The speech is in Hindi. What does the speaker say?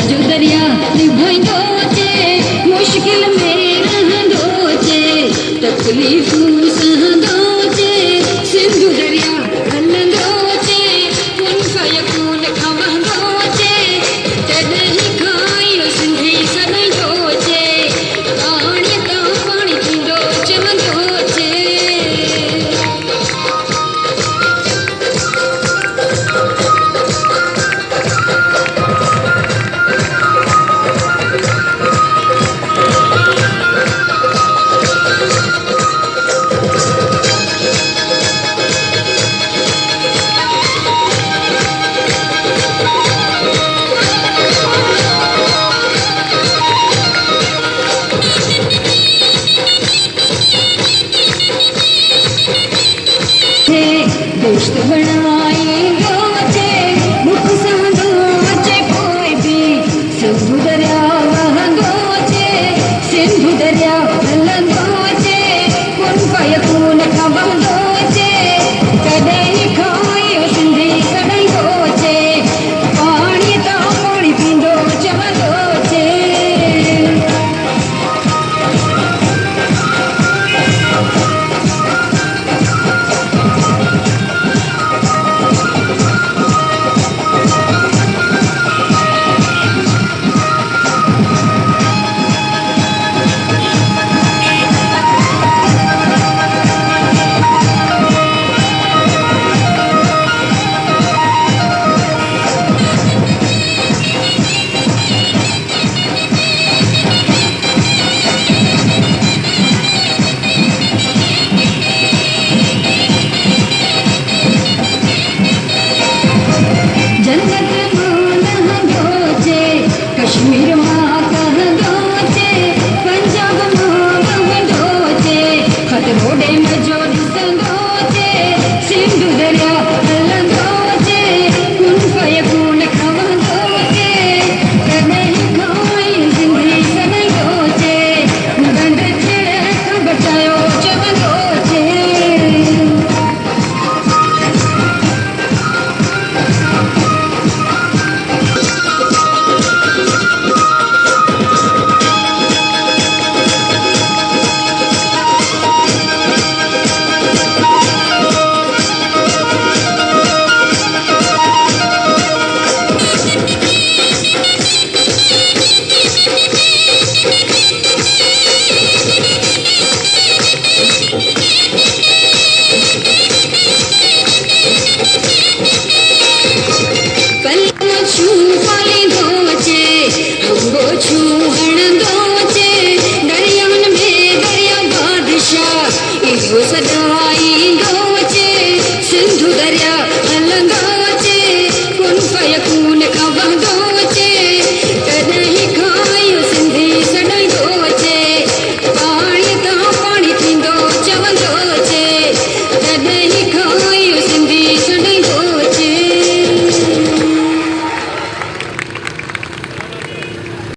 जो दरिया निभाइंदो चे मुश्किल में रहंदो चे तकलीफ़ूं सहंदो चे सिंधु दरिया हलंदो चे कुन फयकून खवंदो चे तॾहिं खां सिंधी सॾंदो चे पाणी तां पाणी पींदो चवंदो चे दोस्त बनाएंदो चे मुख सहंदो चे कोई भी सिंधु दरिया वहंदो चे सिंधु दरिया हलंदो चे कुन फयकून खवंदो चे तॾहिं खां सिंधी सॾंदो चे पाणी तां पाणी पींदो चवंदो चे कश्मीर मां कहंदो चे पंजाब मां कहंदो चे खतरो डेम जो ॾिसंदो चे सिंधु दरिया हलंदो चे कुन फयकून खवंदो चे तॾहिं खां सिंधी सॾंदो चे गंढ छेड़ खां बचायो चवंदो चे सदाईंदो चे सिंधु दरिया हलंदो चे कुन फयकून खवंदो